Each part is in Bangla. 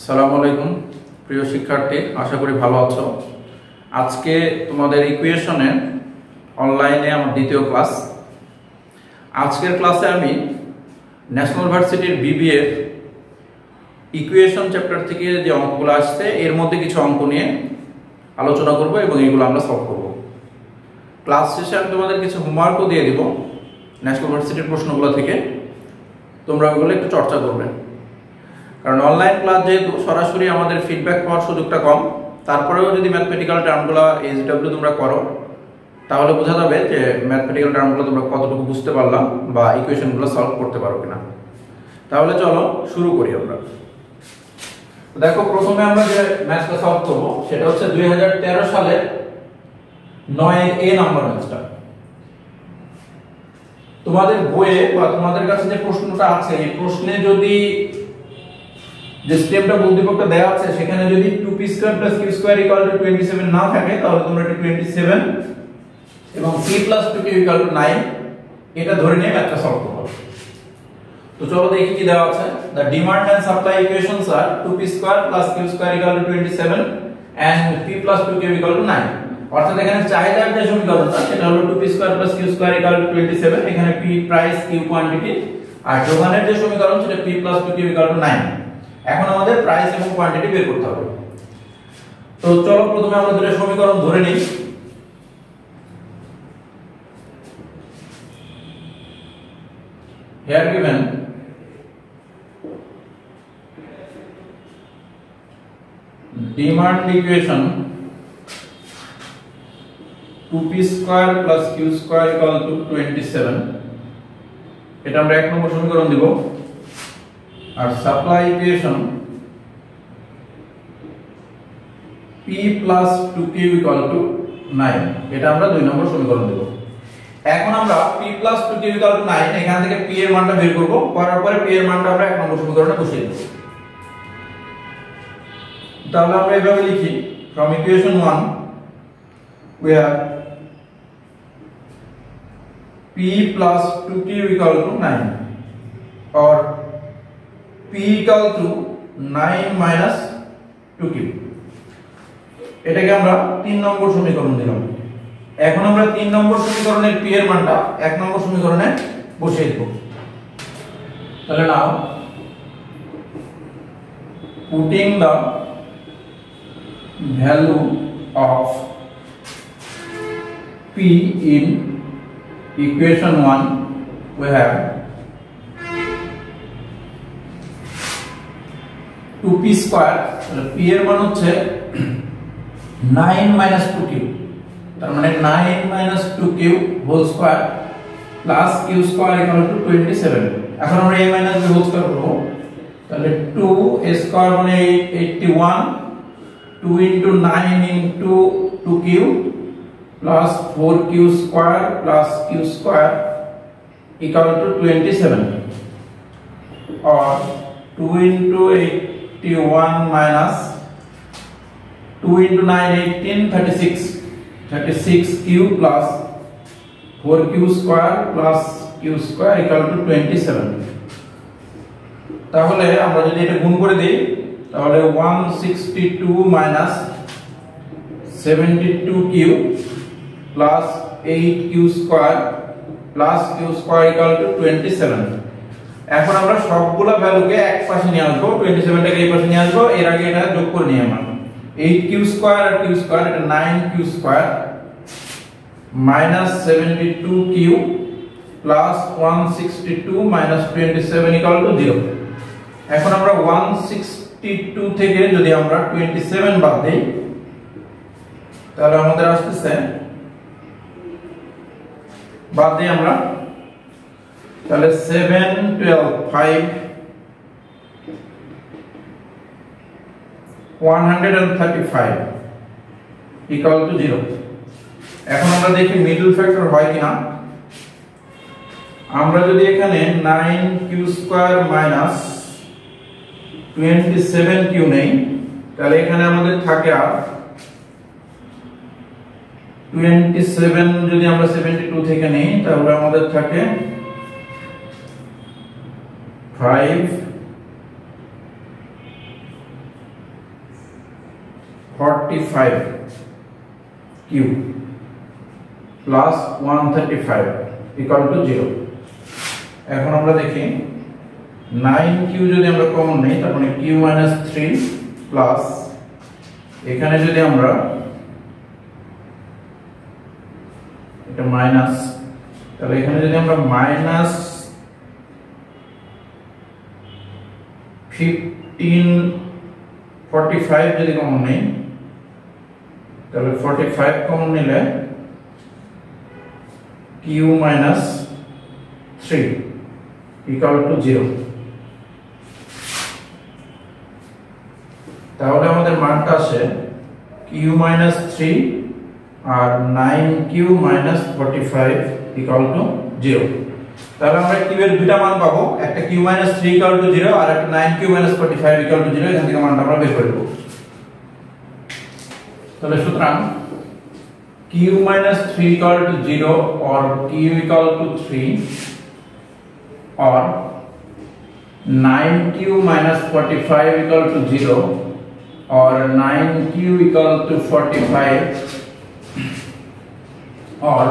আসসালামু আলাইকুম প্রিয় শিক্ষার্থী, আশা করি ভালো আছো। আজকে তোমাদের ইকুয়েশনের অনলাইনে আমার দ্বিতীয় ক্লাস। আজকের ক্লাসে আমি ন্যাশনাল ভার্সিটির BBA এর ইকুয়েশন চ্যাপ্টার থেকে যে অঙ্কগুলো আসছে এর মধ্যে কিছু অঙ্ক নিয়ে আলোচনা করব এবং এগুলো আমরা সলভ করব। ক্লাস শেষে আমি তোমাদের কিছু হোমওয়ার্কও দিয়ে দিব ন্যাশনাল ভার্সিটির প্রশ্নগুলো থেকে, তোমরা ওগুলো একটু চর্চা করবে। কারণ অনলাইন ক্লাস যেহেতু সরাসরি আমাদের ফিডব্যাক পাওয়ার সুযোগটা কম, তারপরেও যদি ম্যাথমেটিক্যাল টার্মগুলো SW তোমরা করো তাহলে বোঝা যাবে যে ম্যাথমেটিক্যাল টার্মগুলো তোমরা কতটুকু বুঝতে পারলাম বা ইকুয়েশনগুলো সলভ করতে পারো কিনা। তাহলে চলো শুরু করি আমরা। দেখো, প্রথমে আমরা যে ম্যাথটা সলভ করব সেটা হচ্ছে 2013 সালের 9A নাম্বার ম্যাথটা। তোমাদের বইয়ে বা তোমাদের কাছে যে প্রশ্নটা আছে এই প্রশ্নে যদি যে স্টেপটা উদ্দীপকটা দেওয়া আছে সেখানে যদি 2p² + q² = 27 না থাকে তাহলে তোমরা এটা 27 এবং c + 2q = 9 এটা ধরে নিয়ে ম্যাথটা সলভ করো। তো চলো দেখি কি দেওয়া আছে। The demand and supply equations are 2p² + q² = 27 and p + 2q = 9। অর্থাৎ এখানে চাহিদার যে সমীকরণটা সেটা হলো 2p² + q² = 27, এখানে p প্রাইস, q কোয়ান্টিটি, আর যোগানের যে সমীকরণ সেটা p + 2q = 9। এখন আমাদের প্রাইস এবং কোয়ান্টিটি বের করতে হবে। তো চলো প্রথমে আমরা দুটো সমীকরণ ধরে নিই। Here given demand equation 2p² + q² = 27, এটা আমরা এক নম্বর সমীকরণ দেব। আর সাপ্লাই ইকুয়েশন p + 2q = 9, এটা আমরা দুই নম্বর সমীকরণ দেব। এখন আমরা p + 2q = 9 এখান থেকে p এর মানটা বের করব, করার পরে p এর মানটা আমরা এক নম্বর সমীকরণে বসিয়ে দেব। তাহলে আমরা এভাবে লিখি, from equation 1 we have p + 2q = 9 or p = 9 - 2q। এটাকে আমরা 3 নম্বর সমীকরণ দিলাম। এখন আমরা 3 নম্বর সমীকরণের p এর মানটা 1 নম্বর সমীকরণে বসিয়ে দেব। তাহলে নাও putting the value of p in equation 1 we have 2p², তাহলে p এর মান হচ্ছে 9 - 2q, তার মানে 9 - 2q² + q² = 27। এখন আমরা a - b² করব, তাহলে 2a² মানে 81, 2 * 9 * 2q plus 4q² plus q² = 27, or 2 * 81 minus 2 * 9 = 18, 36q plus 4q² plus q² = 27। তাহলে আমরা যদি এটা গুণ করে দেই তাহলে 162 minus 72q plus 8q² plus q² = 27। এখন আমরা সবগুলা ভ্যালুকে এক পাশে নিয়ে আসবো, 27 টাকে এই পাশে নিয়ে আসবো, এর আগে এটা যোগ করে নিই আমরা। 8q² আর q² এটা 9q² minus 72q plus 162 minus 27 = 0। এখন আমরা 162 থেকে যদি আমরা 27 বাদ দেই তাহলে আমাদের আসছে, বাদ দিই আমরা, তাহলে 7 12 5 135 = 0। এখন আমরা দেখি মিডল ফ্যাক্টর হয় কিনা। আমরা যদি এখানে 9q² - 27q নেই তাহলে এখানে আমাদের থাকে আর 27, যদি আমরা 72 থেকে নেই তাহলে আমাদের থাকে 5 45 কিউ প্লাস 135 ইকুয়াল টু 0। এখন আমরা দেখি 9 কিউ যদি আমরা কমন নেই তার মানে কিউ মাইনাস 3 প্লাস এখানে যদি আমরা এটা মাইনাস, তাহলে এখানে যদি আমরা মাইনাস 45 যদি কমন নেই তাহলে 45 কমন নিলে কিউ মাইনাস 3 ইকুয়াল টু 0। তাহলে আমাদের মানটা আসে কিউ মাইনাস 3 আর 9 কিউ মাইনাস 45 ইকুয়াল টু 0। তাহলে আমরা কিউ এর দুটো মান পাবো, একটা কিউ মাইনাস 3 ইকুয়াল টু 0 আর একটা 9 কিউ মাইনাস 45 ইকুয়াল টু 0। এখান থেকে মানটা আমরা বের করব। তাহলে সুতরাং Q minus 3 equal to 0 or Q equal to 3 or 9 Q minus 45 equal to 0 or 9 Q equal to 45 or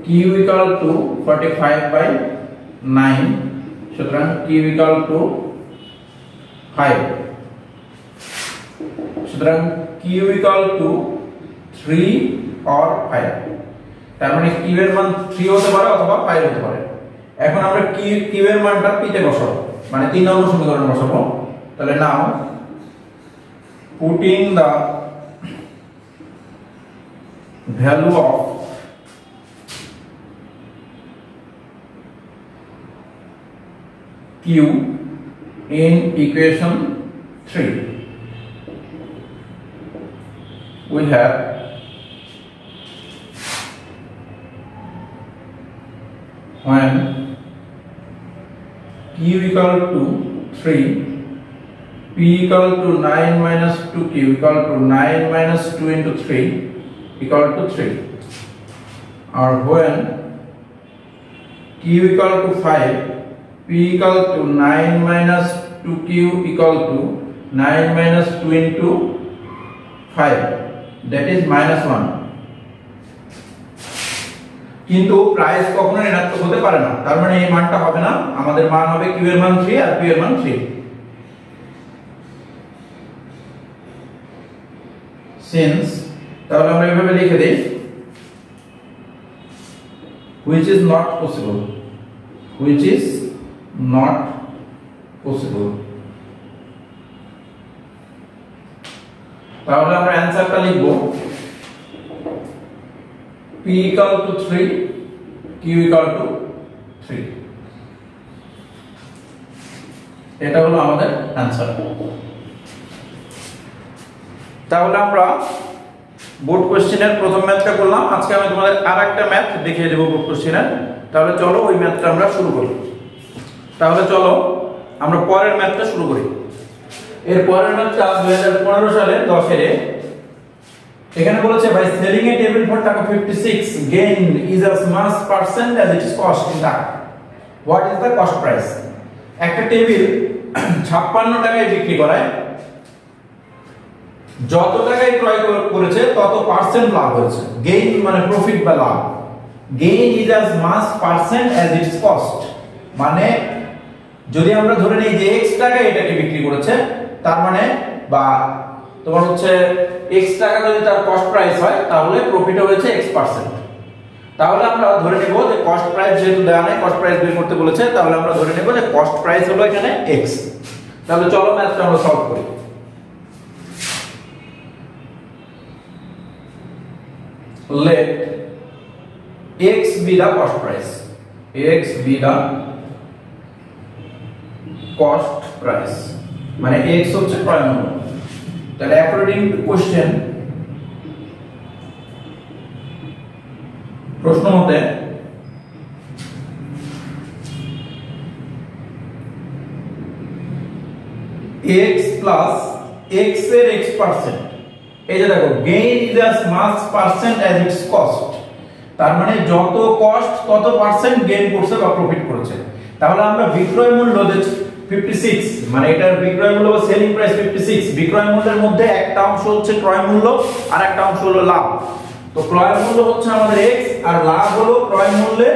q equal to 45 by 9, সুতরাং q equal to 5, সুতরাং q equal to 3 or 5। তার মানে q এর মান 3 হতে পারে অথবা 5 হতে পারে। এখন আমরা q এর মানটা p তে বসাবো, মানে 3 নম্বর সমীকরণে বসাবো। তাহলে নাও putting the value of q in equation 3, we have when q equal to 3, p equal to 9 minus 2q equal to 9 minus 2 into 3 equal to 3, or when q equal to 5, p equal to 9 minus 2q equal to 9 minus 2 into 5, that is minus 1। কিন্তু প্রাইস কখনো ঋণাত্মক হতে পারে না, তার মানে এই মানটা হবে না। আমাদের মান হবে q এর মান 3 আর p এর মান 3। since তাহলে আমরা এভাবে লিখে দেই which is not possible, which is not possible। তাহলে আমরা অ্যানসারটা লিখব p equal to 3, q equal to 3। এটা হলো আমাদের অ্যানসার। তাহলে আমরা বোর্ড কোশ্চেনের প্রথম ম্যাথটা করলাম। আজকে আমি তোমাদের আরেকটা ম্যাথ দেখিয়ে দেব বোর্ড কোশ্চেনের। তাহলে চলো ওই ম্যাথটা আমরা শুরু করি। তাহলে চলো আমরা পরের ম্যাথটা শুরু করি। এর পরের ম্যাথটা 2015 সালের 10 এর। এখানে বলেছে ভাই সেলিং এ টেবিল ফর টাকা 56 gain is as much percent as it is cost in টাকা, what is the cost price। একটা টেবিল 56 টাকায় বিক্রি করায়, যত টাকায় ক্রয় করেছে তত পার্সেন্ট লাভ হয়েছে। গেইন মানে প্রফিট বা লাভ। Gain is as much percent as it is cost, মানে যদি আমরা ধরে নিই যে x টাকায় এটাকে বিক্রি করেছে, তার মানে বা তোমার হচ্ছে x টাকা যদি তার কস্ট প্রাইস হয় তাহলে প্রফিট হয়েছে x%। তাহলে আমরা ধরে নেব যে কস্ট প্রাইস যেহেতু দেওয়া নাই, কস্ট প্রাইস বের করতে বলেছে, তাহলে আমরা ধরে নেব যে কস্ট প্রাইস হলো এখানে x। তাহলে চলো ম্যাথটা আমরা সলভ করি। let x be the cost price, x be the cost price, মানে x হচ্ছে ক্রয় মূল্য। তাহলে অ্যাকর্ডিং টু কোশ্চেন, প্রশ্ন মতে x প্লাস x এর x%, এই যে দেখো gain is as much percent as its cost, তার মানে যত কস্ট তত পার্সেন্ট গেইন করছে বা প্রফিট করেছে। তাহলে আমরা বিক্রয় মূল্য 56 মানে এটার বিক্রয় মূল্য বা সেলিং প্রাইস 56। বিক্রয় মূল্যের মধ্যে একটা অংশ হচ্ছে ক্রয় মূল্য আর একটা অংশ হলো লাভ। তো ক্রয় মূল্য হচ্ছে আমাদের x আর লাভ হলো ক্রয় মূল্যের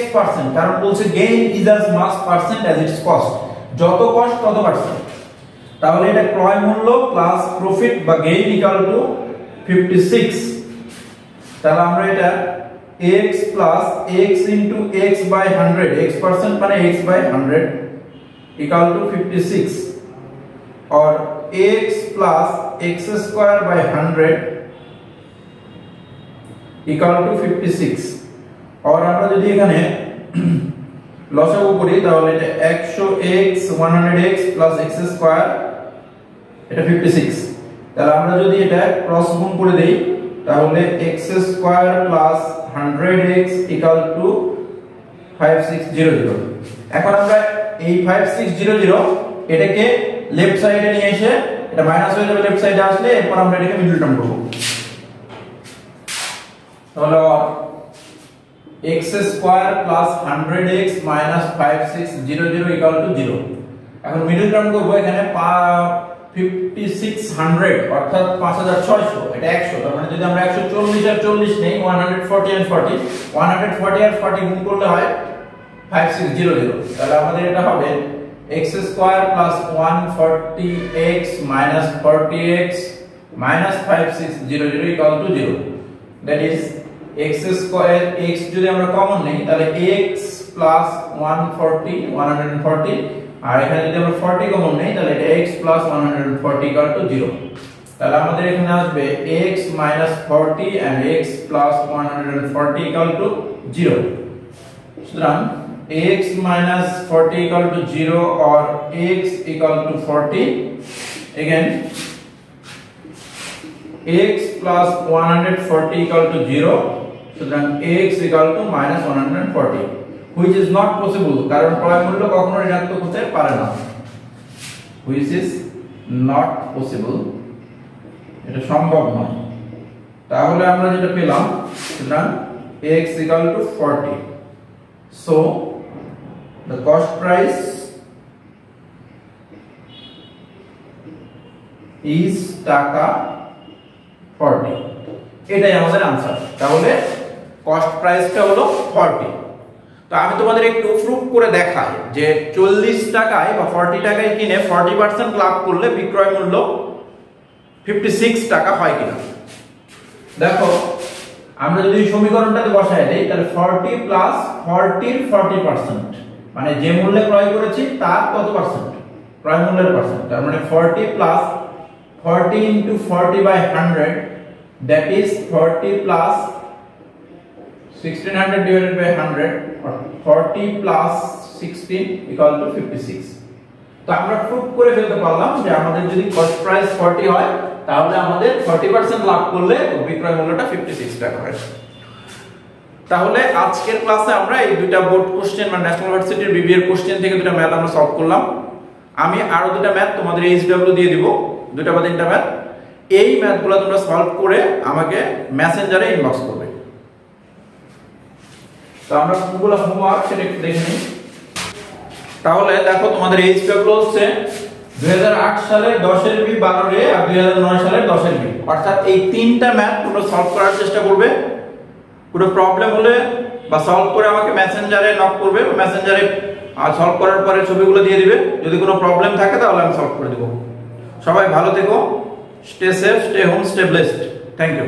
x%, কারণ বলছে gain is as much percent as it's cost, যত কস্ট তত পার্সেন্ট। তাহলে এটা ক্রয় মূল্য প্লাস প্রফিট বা গেইন ইকুয়াল টু 56। তাহলে আমরা এটা x plus x into x by 100, x% মানে x by 100 equal to 56, or x plus x square by 100 equal to 56, और আমরা যদি এখানে লসাগু করি তাহলে এটা 100x 100x plus x square এটা 56। তাহলে আমরা যদি এটা ক্রস গুণ করে দেই তাহলে x square plus 100x equal to 5600। এখন আমরা এই 5600 এটাকে লেফট সাইডে নিয়ে এসে এটা মাইনাস হয়ে যাবে লেফট সাইডে আসলে, এরপর আমরা এটাকে মিডল টার্ম করব। তাহলে x square plus 100x minus 5600 equal to 0। এখন মিডল টার্ম করব, এখানে 5600 অর্থাৎ 5600 এটা 100, তার মানে যদি আমরা 140 আর 40 নেই 140 and 40 140 আর 40 গুণ করলে হয় 5600। তাহলে আমাদের এটা হবে x square plus 140x minus 40x minus 5600 equal to 0, that is x square x যদি আমরা কমন নেই তাহলে x plus 140 আর এখানে যদি আমরা 40 কমন নেই তাহলে এটা x plus 140 equal to 0। তাহলে আমাদের এখানে আসবে x minus 40 and x plus 140 equal to 0। সুতরাং x minus 40 equal to 0 or x equal to 40, again x plus 140 equal to 0, সুতরাং x equal to minus 140, which is not possible কারণ ক্রয় মূল্য কখনো ঋণাত্মক হতে পারে না, which is not possible, এটা সম্ভব নয়। তাহলে আমরা যেটা পেলাম সুতরাং x equal to 40, so the cost price is টাকা 40, এটাই আমাদের आंसर। তাহলে কস্ট প্রাইসটা হলো 40। তো আমি তোমাদের একটু প্রুফ করে দেখাই যে 40 টাকায় বা 40 টাকায় কিনে 40% লাভ করলে বিক্রয় মূল্য 56 টাকা হয় কিনা। দেখো আমরা যদি সমীকরণটাতে বসাই দেই তাহলে 40 প্লাস 40 এর 40%, মানে যে মূল্যে ক্রয় করেছি তার কত পার্সেন্ট, ক্রয় মূল্যের পার্সেন্ট, তার মানে 40 plus 40 into 40 by 100, that is 40 plus 1600 divided by 100, or 40 plus 16 equal to 56। তো আমরা প্রুফ করে ফেলতে পারলাম যে আমাদের যদি কস্ট প্রাইস 40 হয় তাহলে আমাদের 40% লাভ করলে বিক্রয় মূল্যটা 56 টাকা হয়। তাহলে আজকের ক্লাসে আমরা এই দুইটা বোর্ড কোশ্চেন মানে ন্যাশনাল ইউনিভার্সিটির বিবিএ এর কোশ্চেন থেকে দুটো ম্যাথ আমরা সলভ করলাম। আমি আরো দুটো ম্যাথ তোমাদের এইচডব্লিউ দিয়ে দিব, দুটো বা তিনটা ম্যাথ। এই ম্যাথগুলো তোমরা সলভ করে আমাকে মেসেঞ্জারে ইনবক্স করবে। তো আমরা কোনগুলো হোমওয়ার্ক সেটা একটু দেখে নিই। তাহলে দেখো তোমাদের এইচডব্লিউ হচ্ছে 2008 সালের 10 এর বি 12 রে আর 2009 সালের 10 এর বি, অর্থাৎ এই তিনটা ম্যাথ তোমরা সলভ করার চেষ্টা করবে। কোনো প্রবলেম হলে বা সলভ করে আমাকে মেসেঞ্জারে নক করবে, মেসেঞ্জারে সলভ করার পরে ছবিগুলো দিয়ে দিবে। যদি কোনো প্রবলেম থাকে তাহলে আমি সলভ করে দেব। সবাই ভালো থেকো, stay safe, stay home, stay blessed. Thank you.